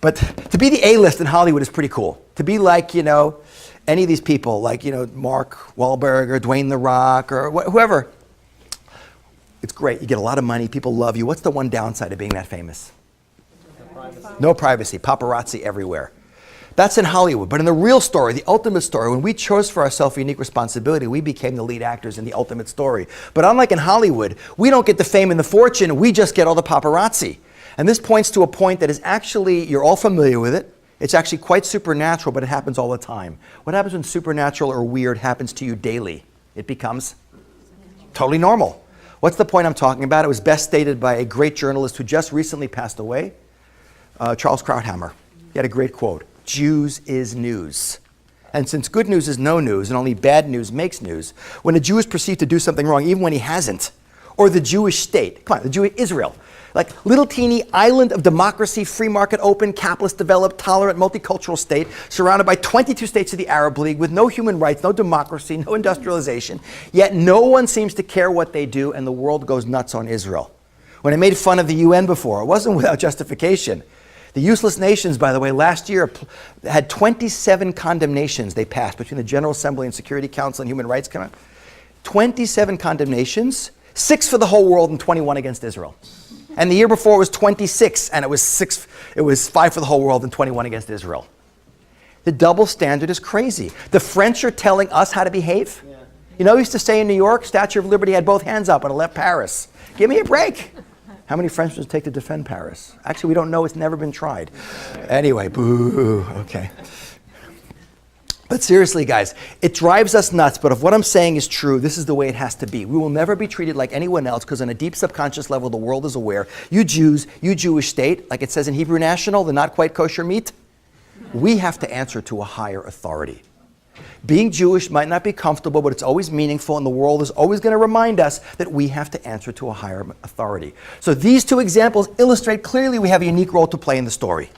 A: But to be the A-list in Hollywood is pretty cool. To be like, any of these people, like, Mark Wahlberg or Dwayne The Rock or whoever. It's great. You get a lot of money. People love you. What's the one downside of being that famous? No privacy. Paparazzi everywhere. That's in Hollywood. But in the real story, the ultimate story, when we chose for ourselves a unique responsibility, we became the lead actors in the ultimate story. But unlike in Hollywood, we don't get the fame and the fortune, we just get all the paparazzi. And this points to a point that is actually, you're all familiar with it. It's actually quite supernatural, but it happens all the time. What happens when supernatural or weird happens to you daily? It becomes totally normal. What's the point I'm talking about? It was best stated by a great journalist who just recently passed away, Charles Krauthammer. He had a great quote. Jews is news. And since good news is no news and only bad news makes news, when a Jew is perceived to do something wrong, even when he hasn't, or the Jewish state, come on, the Jewish Israel, like little teeny island of democracy, free market, open, capitalist, developed, tolerant, multicultural state, surrounded by 22 states of the Arab League with no human rights, no democracy, no industrialization, yet no one seems to care what they do and the world goes nuts on Israel. When I made fun of the UN before, it wasn't without justification. The useless nations, by the way, last year had 27 condemnations they passed between the General Assembly and Security Council and Human Rights Commission. 27 condemnations, 6 for the whole world and 21 against Israel. And the year before it was 26, and it was 5 for the whole world and 21 against Israel. The double standard is crazy. The French are telling us how to behave.
B: Yeah.
A: You know, we used to say in New York, Statue of Liberty had both hands up when it left Paris. Give me a break. How many French does it take to defend Paris? Actually, we don't know. It's never been tried. Anyway, boo. Okay. But seriously, guys, it drives us nuts. But if what I'm saying is true, this is the way it has to be. We will never be treated like anyone else because on a deep subconscious level, the world is aware. You Jews, you Jewish state, like it says in Hebrew National, the not quite kosher meat, we have to answer to a higher authority. Being Jewish might not be comfortable, but it's always meaningful, and the world is always going to remind us that we have to answer to a higher authority. So these two examples illustrate clearly we have a unique role to play in the story.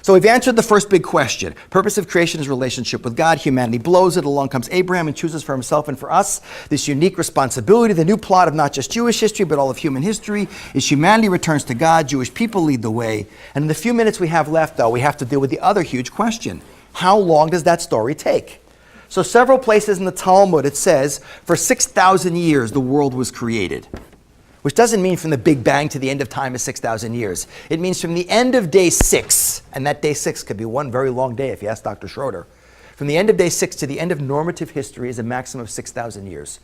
A: So we've answered the first big question. Purpose of creation is relationship with God. Humanity blows it. Along comes Abraham and chooses for himself and for us this unique responsibility. The new plot of not just Jewish history, but all of human history is humanity returns to God. Jewish people lead the way. And in the few minutes we have left, though, we have to deal with the other huge question. How long does that story take? So several places in the Talmud it says, for 6,000 years the world was created. Which doesn't mean from the Big Bang to the end of time is 6,000 years. It means from the end of day 6, and that day 6 could be one very long day if you ask Dr. Schroeder. From the end of day 6 to the end of normative history is a maximum of 6,000 years.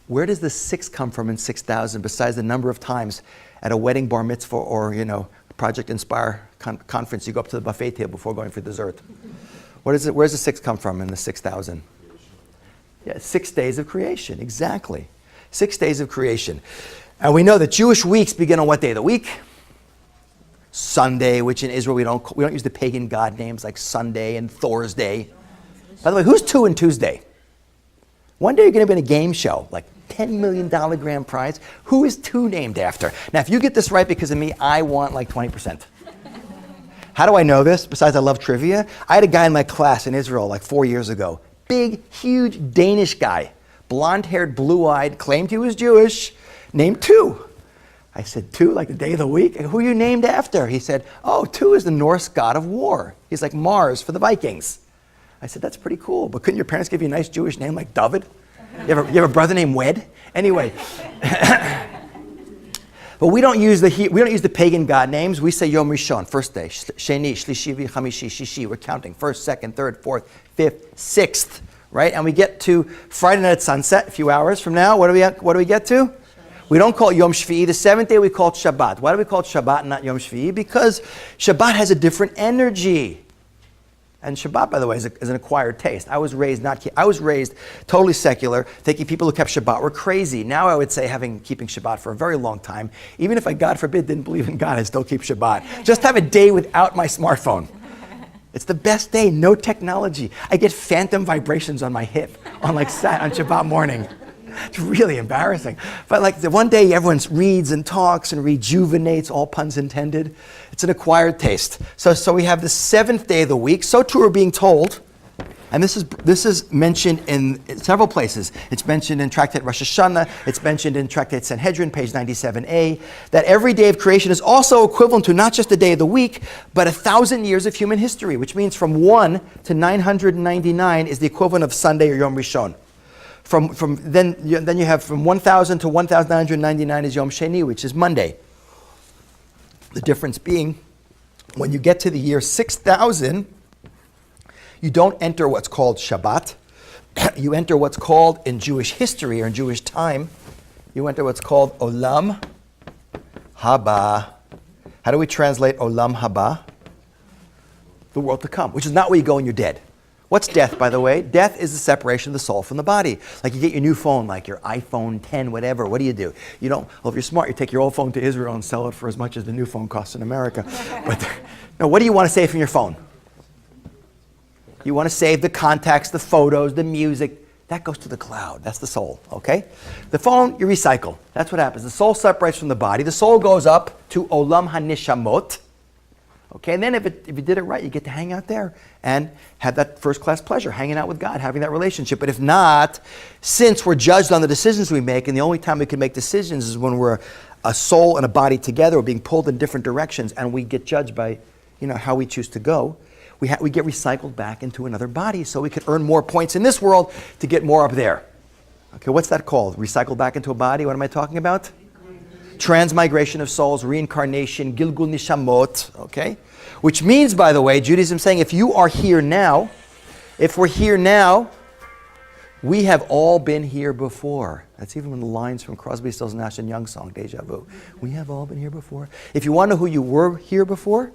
A: Where does the 6 come from in 6,000 besides the number of times at a wedding, bar mitzvah, or Project Inspire conference you go up to the buffet table before going for dessert? What is it? Where's the 6 come from in the 6,000? Yeah, 6 days of creation, exactly. 6 days of creation. And we know that Jewish weeks begin on what day of the week? Sunday, which in Israel we don't use the pagan god names like Sunday and Thursday. By the way, who's 2 and Tuesday? One day you're going to be in a game show, like $10 million grand prize. Who is 2 named after? Now, if you get this right because of me, I want like 20%. How do I know this? Besides, I love trivia. I had a guy in my class in Israel like 4 years ago. Big, huge Danish guy. Blonde-haired, blue-eyed, claimed he was Jewish. Named 2. I said, 2, like the day of the week? Who are you named after? He said, 2 is the Norse god of war. He's like Mars for the Vikings. I said, that's pretty cool, but couldn't your parents give you a nice Jewish name like David? You have a brother named Wed? Anyway. But we don't use the pagan god names. We say Yom Rishon, first day. Sheni, Shlishi, Chamishi, Shishi. We're counting first, second, third, fourth, fifth, sixth, right? And we get to Friday night at sunset, a few hours from now. What do we get to? We don't call it Yom Shvi'i. The 7th day we call it Shabbat. Why do we call it Shabbat and not Yom Shvi'i? Because Shabbat has a different energy. And Shabbat, by the way, is an acquired taste. I was raised totally secular, thinking people who kept Shabbat were crazy. Now I would say, keeping Shabbat for a very long time, even if I, God forbid, didn't believe in God, I'd still keep Shabbat. Just have a day without my smartphone. It's the best day, no technology. I get phantom vibrations on my hip on Shabbat morning. It's really embarrassing. But like the one day everyone reads and talks and rejuvenates, all puns intended. It's an acquired taste. So we have the 7th day of the week. So too we're being told, and this is mentioned in several places. It's mentioned in Tractate Rosh Hashanah. It's mentioned in Tractate Sanhedrin, page 97a, that every day of creation is also equivalent to not just a day of the week, but 1,000 years of human history, which means from 1 to 999 is the equivalent of Sunday or Yom Rishon. Then you have from 1,000 to 1,999 is Yom Sheni, which is Monday. The difference being, when you get to the year 6,000, you don't enter what's called Shabbat. You enter what's called, in Jewish history or in Jewish time, you enter what's called Olam Haba. How do we translate Olam Haba? The world to come, which is not where you go when you're dead. What's death, by the way? Death is the separation of the soul from the body. Like you get your new phone, like your iPhone 10, whatever. What do? You don't, well, if you're smart, you take your old phone to Israel and sell it for as much as the new phone costs in America. But no, what do you want to save from your phone? You want to save the contacts, the photos, the music. That goes to the cloud. That's the soul, okay? The phone, you recycle. That's what happens. The soul separates from the body. The soul goes up to Olam HaNishamot. Okay, and then if you did it right, you get to hang out there and have that first-class pleasure, hanging out with God, having that relationship. But if not, since we're judged on the decisions we make, and the only time we can make decisions is when we're a soul and a body together, we're being pulled in different directions, and we get judged by, how we choose to go, we get recycled back into another body so we could earn more points in this world to get more up there. Okay, what's that called? Recycled back into a body? What am I talking about? Transmigration of souls, reincarnation, Gilgul Nishamot, okay? Which means, by the way, Judaism saying if you are here now, if we're here now, we have all been here before. That's even one of the lines from Crosby, Stills, Nash & Young's song, Deja Vu. We have all been here before. If you want to know who you were here before,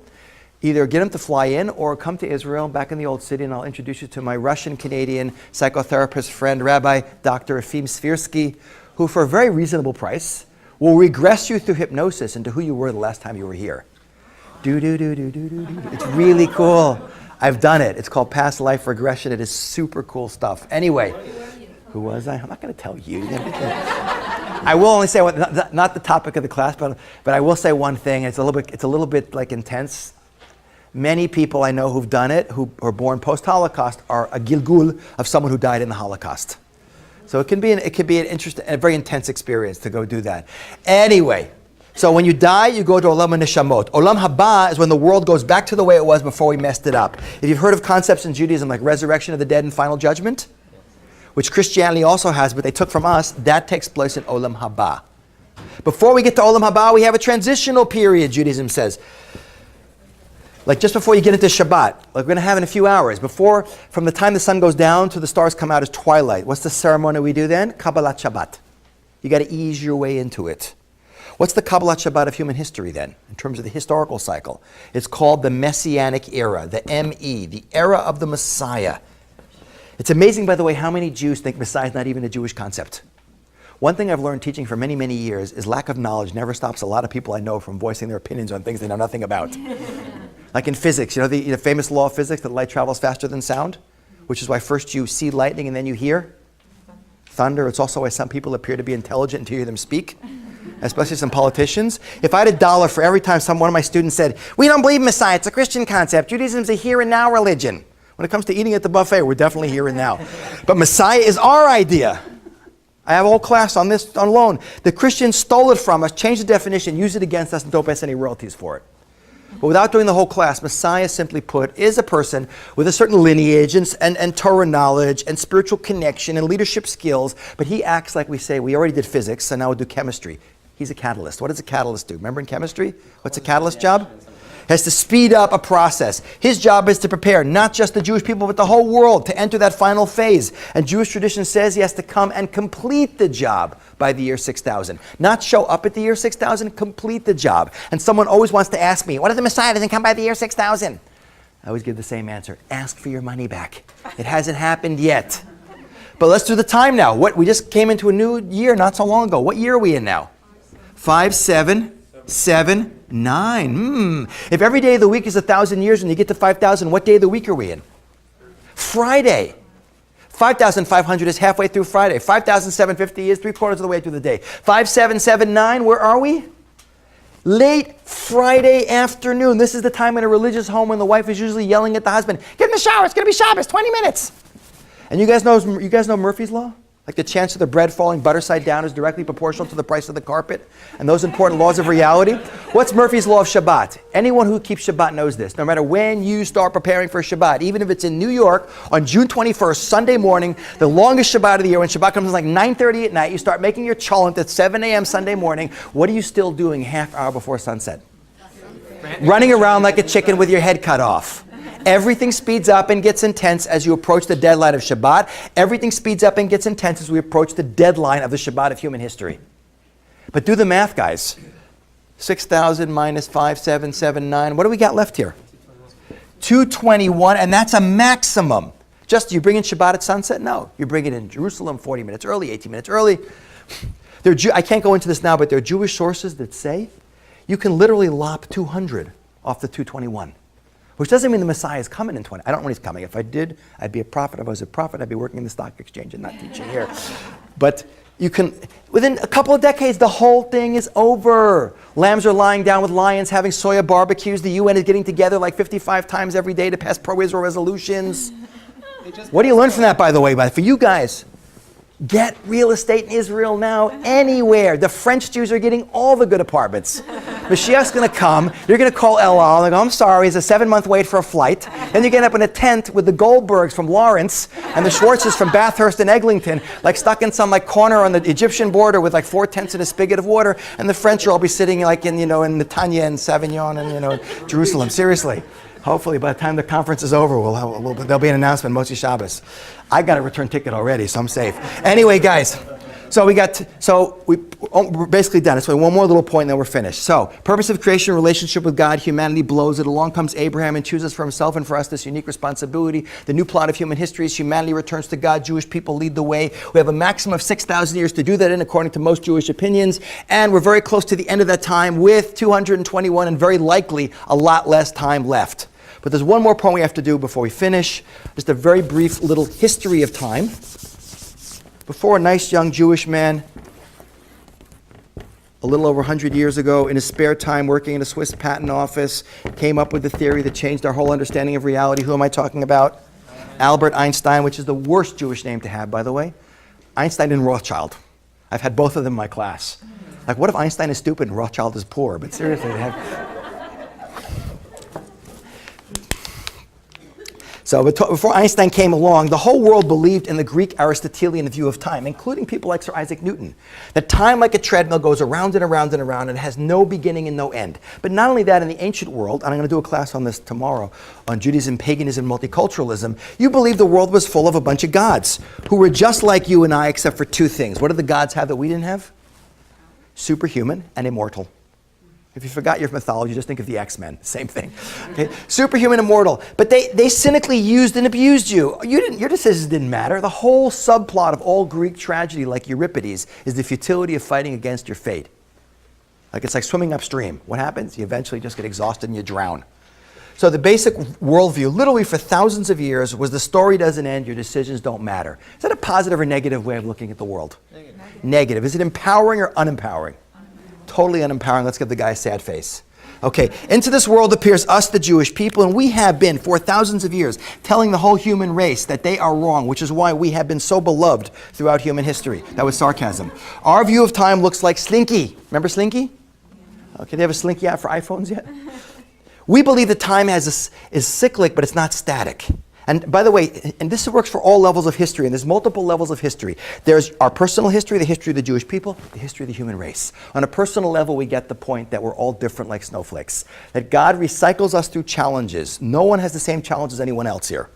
A: either get them to fly in or come to Israel, back in the old city, and I'll introduce you to my Russian-Canadian psychotherapist friend, Rabbi Dr. Efim Svirsky, who for a very reasonable price will regress you through hypnosis into who you were the last time you were here. Do-do-do-do-do-do-do. It's really cool. I've done it. It's called past life regression. It is super cool stuff. Anyway, who was I? I'm not going to tell you. I will only say, not the topic of the class, but I will say one thing. It's a little bit like intense. Many people I know who've done it, who are born post-Holocaust, are a gilgul of someone who died in the Holocaust. So it can be an interesting, a very intense experience to go do that. Anyway, so when you die, you go to Olam HaNeshamot. Olam Haba is when the world goes back to the way it was before we messed it up. If you've heard of concepts in Judaism like resurrection of the dead and final judgment, which Christianity also has, but they took from us, that takes place in Olam Haba. Before we get to Olam Haba, we have a transitional period, Judaism says. Like just before you get into Shabbat, like we're going to have in a few hours. Before, from the time the sun goes down to the stars come out is twilight. What's the ceremony we do then? Kabbalat Shabbat. You got to ease your way into it. What's the Kabbalat Shabbat of human history then, in terms of the historical cycle? It's called the Messianic era, the M.E., the era of the Messiah. It's amazing, by the way, how many Jews think Messiah is not even a Jewish concept. One thing I've learned teaching for many, many years is lack of knowledge never stops a lot of people I know from voicing their opinions on things they know nothing about. Like in physics, you know the famous law of physics that light travels faster than sound? Which is why first you see lightning and then you hear thunder. It's also why some people appear to be intelligent until you hear them speak, especially some politicians. If I had $1 for every time one of my students said, we don't believe in Messiah, it's a Christian concept, Judaism's a here and now religion. When it comes to eating at the buffet, we're definitely here and now. But Messiah is our idea. I have a whole class on this alone. The Christians stole it from us, changed the definition, used it against us, and don't pay us any royalties for it. But without doing the whole class, Messiah, simply put, is a person with a certain lineage and Torah knowledge and spiritual connection and leadership skills, but he acts like we say, we already did physics, so now we'll do chemistry. He's a catalyst. What does a catalyst do? Remember in chemistry? What's a catalyst job? Has to speed up a process. His job is to prepare not just the Jewish people, but the whole world to enter that final phase. And Jewish tradition says he has to come and complete the job by the year 6000. Not show up at the year 6000, complete the job. And someone always wants to ask me, what if the Messiah doesn't come by the year 6000? I always give the same answer. Ask for your money back. It hasn't happened yet. But let's do the time now. We just came into a new year not so long ago. What year are we in now? 5779. If every day of the week is 1,000 years and you get to 5,000, what day of the week are we in? Friday. 5,500 is halfway through Friday. 5,750 is 3/4 of the way through the day. 5779, where are we? Late Friday afternoon. This is the time in a religious home when the wife is usually yelling at the husband, get in the shower, it's going to be Shabbos, 20 minutes. And you guys know Murphy's Law? Like the chance of the bread falling butter side down is directly proportional to the price of the carpet, and those important laws of reality. What's Murphy's Law of Shabbat? Anyone who keeps Shabbat knows this. No matter when you start preparing for Shabbat, even if it's in New York on June 21st, Sunday morning, the longest Shabbat of the year, when Shabbat comes in like 9:30 at night, you start making your cholent at 7 a.m. Sunday morning. What are you still doing half hour before sunset? Running around like a chicken with your head cut off. Everything speeds up and gets intense as you approach the deadline of Shabbat. Everything speeds up and gets intense as we approach the deadline of the Shabbat of human history. But do the math, guys. 6,000 minus 5779. What do we got left here? 221, and that's a maximum. Just you bring in Shabbat at sunset? No. You bring it in Jerusalem 40 minutes early, 18 minutes early. I can't go into this now, but there are Jewish sources that say you can literally lop 200 off the 221. Which doesn't mean the Messiah is coming in 20. I don't know when he's coming. If I did, I'd be a prophet. If I was a prophet, I'd be working in the stock exchange and not teaching here. But you can, within a couple of decades, the whole thing is over. Lambs are lying down with lions, having soya barbecues. The UN is getting together like 55 times every day to pass pro-Israel resolutions. What do you learn from that, by the way? For you guys, Get real estate in Israel now, anywhere. The French Jews are getting all the good apartments. Mashiach's going to come. You're going to call El Al. Like, I'm sorry, it's a 7-month wait for a flight. Then you get up in a tent with the Goldbergs from Lawrence and the Schwartzes from Bathurst and Eglinton, like stuck in some like corner on the Egyptian border with like 4 tents and a spigot of water. And the French will all be sitting like in, in Netanya and Savignon and, Jerusalem. Seriously. Hopefully, by the time the conference is over, there'll be an announcement, Motzi Shabbos. I got a return ticket already, so I'm safe. Anyway, guys, we're basically done. So one more little point, and then we're finished. So, purpose of creation, relationship with God, humanity blows it. Along comes Abraham and chooses for himself and for us this unique responsibility. The new plot of human history is humanity returns to God. Jewish people lead the way. We have a maximum of 6,000 years to do that in, according to most Jewish opinions. And we're very close to the end of that time with 221 and very likely a lot less time left. But there's one more point we have to do before we finish. Just a very brief little history of time. Before a nice young Jewish man, a little over 100 years ago, in his spare time working in a Swiss patent office, came up with the theory that changed our whole understanding of reality. Who am I talking about? Albert Einstein, which is the worst Jewish name to have, by the way. Einstein and Rothschild. I've had both of them in my class. Like, what if Einstein is stupid and Rothschild is poor? But seriously, they have... So before Einstein came along, the whole world believed in the Greek Aristotelian view of time, including people like Sir Isaac Newton, that time, like a treadmill, goes around and around and around and has no beginning and no end. But not only that, in the ancient world, and I'm going to do a class on this tomorrow, on Judaism, paganism, multiculturalism, you believed the world was full of a bunch of gods who were just like you and I, except for 2 things. What did the gods have that we didn't have? Superhuman and immortal. If you forgot your mythology, just think of the X-Men. Same thing. Okay? Superhuman, immortal. But they cynically used and abused you. Your decisions didn't matter. The whole subplot of all Greek tragedy, like Euripides, is the futility of fighting against your fate. It's like swimming upstream. What happens? You eventually just get exhausted and you drown. So the basic worldview, literally for thousands of years, was the story doesn't end, your decisions don't matter. Is that a positive or negative way of looking at the world? Negative. Is it empowering or unempowering? Totally unempowering. Let's give the guy a sad face. Okay, into this world appears us, the Jewish people, and we have been, for thousands of years, telling the whole human race that they are wrong, which is why we have been so beloved throughout human history. That was sarcasm. Our view of time looks like Slinky. Remember Slinky? Okay, they have a Slinky out for iPhones yet? We believe that time is cyclic, but it's not static. And by the way, and this works for all levels of history, and there's multiple levels of history. There's our personal history, the history of the Jewish people, the history of the human race. On a personal level, we get the point that we're all different like snowflakes. That God recycles us through challenges. No one has the same challenge as anyone else here.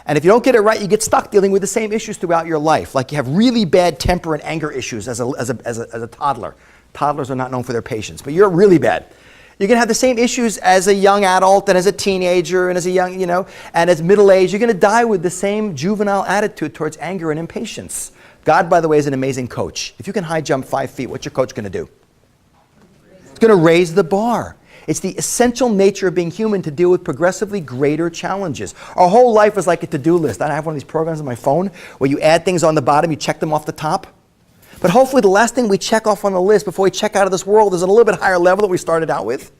A: And if you don't get it right, you get stuck dealing with the same issues throughout your life. Like you have really bad temper and anger issues as a toddler. Toddlers are not known for their patience, but you're really bad. You're going to have the same issues as a young adult and as a teenager and as a young, and as middle age. You're going to die with the same juvenile attitude towards anger and impatience. God, by the way, is an amazing coach. If you can high jump 5 feet, what's your coach going to do? It's going to raise the bar. It's the essential nature of being human to deal with progressively greater challenges. Our whole life is like a to-do list. I have one of these programs on my phone where you add things on the bottom, you check them off the top. But hopefully the last thing we check off on the list before we check out of this world is at a little bit higher level than we started out with.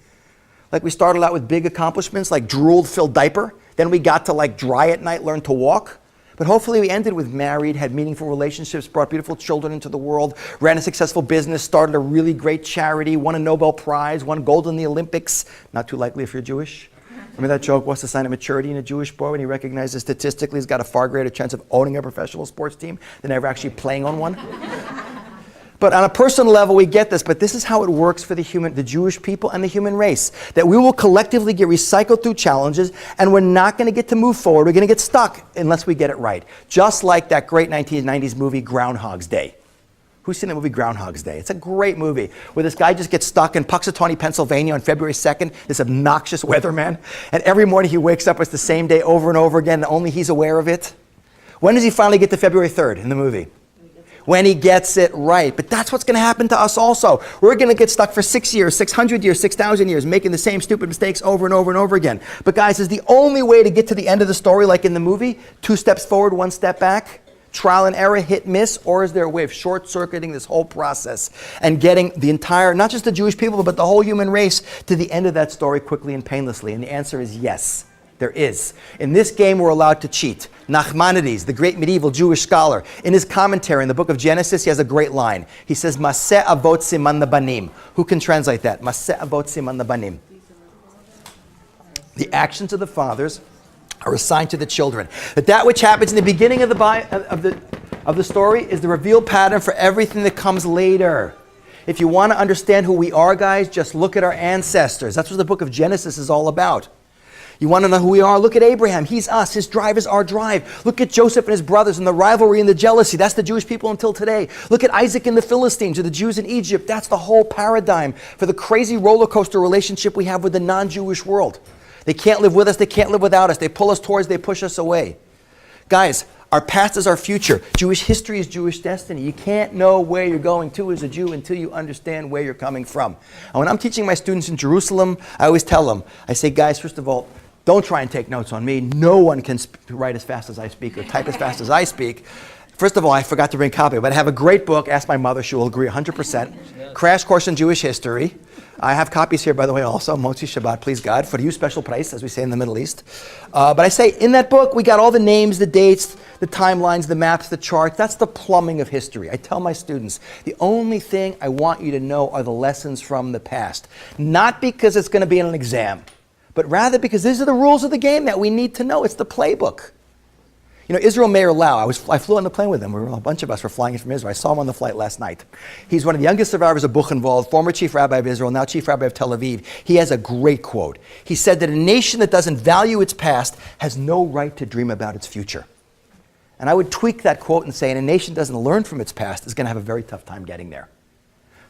A: Like we started out with big accomplishments like drooled-filled diaper. Then we got to like dry at night, learn to walk. But hopefully we ended with married, had meaningful relationships, brought beautiful children into the world, ran a successful business, started a really great charity, won a Nobel Prize, won gold in the Olympics. Not too likely if you're Jewish. Remember that joke, what's the sign of maturity in a Jewish boy when he recognizes statistically he's got a far greater chance of owning a professional sports team than ever actually playing on one? But on a personal level, we get this, but this is how it works for the Jewish people and the human race. That we will collectively get recycled through challenges, and we're not going to get to move forward. We're going to get stuck unless we get it right. Just like that great 1990s movie, Groundhog's Day. Who's seen the movie Groundhog's Day? It's a great movie where this guy just gets stuck in Puxatawney, Pennsylvania on February 2nd, this obnoxious weatherman. And every morning he wakes up, it's the same day over and over again, and only he's aware of it. When does he finally get to February 3rd in the movie? When he gets it right. But that's what's going to happen to us also. We're going to get stuck for 6 years, 600 years, 6,000 years, making the same stupid mistakes over and over and over again. But guys, is the only way to get to the end of the story, like in the movie, 2 steps forward, 1 step back, trial and error, hit, miss, or is there a way of short-circuiting this whole process and getting the entire, not just the Jewish people, but the whole human race to the end of that story quickly and painlessly? And the answer is yes. There is. In this game, we're allowed to cheat. Nachmanides, the great medieval Jewish scholar, in his commentary in the book of Genesis, he has a great line. He says, Maseh avot siman labanim. Who can translate that? Maseh avot siman labanim. The actions of the fathers are assigned to the children. That which happens in the beginning of the story is the revealed pattern for everything that comes later. If you want to understand who we are, guys, just look at our ancestors. That's what the book of Genesis is all about. You want to know who we are? Look at Abraham. He's us. His drive is our drive. Look at Joseph and his brothers and the rivalry and the jealousy. That's the Jewish people until today. Look at Isaac and the Philistines or the Jews in Egypt. That's the whole paradigm for the crazy roller coaster relationship we have with the non-Jewish world. They can't live with us. They can't live without us. They pull us towards, they push us away. Guys, our past is our future. Jewish history is Jewish destiny. You can't know where you're going to as a Jew until you understand where you're coming from. And when I'm teaching my students in Jerusalem, I always tell them, I say, guys, first of all, don't try and take notes on me. No one can write as fast as I speak or type as fast as I speak. First of all, I forgot to bring a copy, but I have a great book. Ask my mother. She will agree 100%. Crash Course in Jewish History. I have copies here, by the way, also. Motzi Shabbat, please God. For you, special price, as we say in the Middle East. But I say, in that book, we got all the names, the dates, the timelines, the maps, the charts. That's the plumbing of history. I tell my students, the only thing I want you to know are the lessons from the past. Not because it's going to be in an exam, but rather because these are the rules of the game that we need to know. It's the playbook. You know, Israel Meir Lau, I flew on the plane with him. A bunch of us were flying in from Israel. I saw him on the flight last night. He's one of the youngest survivors of Buchenwald, former chief rabbi of Israel, now chief rabbi of Tel Aviv. He has a great quote. He said that a nation that doesn't value its past has no right to dream about its future. And I would tweak that quote and say, and a nation that doesn't learn from its past is going to have a very tough time getting there.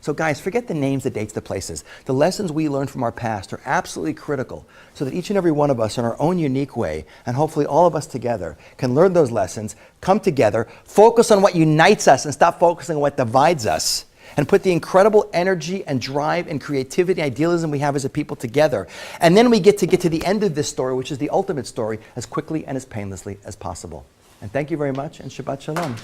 A: So guys, forget the names, the dates, the places. The lessons we learn from our past are absolutely critical so that each and every one of us in our own unique way, and hopefully all of us together, can learn those lessons, come together, focus on what unites us and stop focusing on what divides us, and put the incredible energy and drive and creativity, idealism we have as a people together. And then we get to the end of this story, which is the ultimate story, as quickly and as painlessly as possible. And thank you very much, and Shabbat Shalom.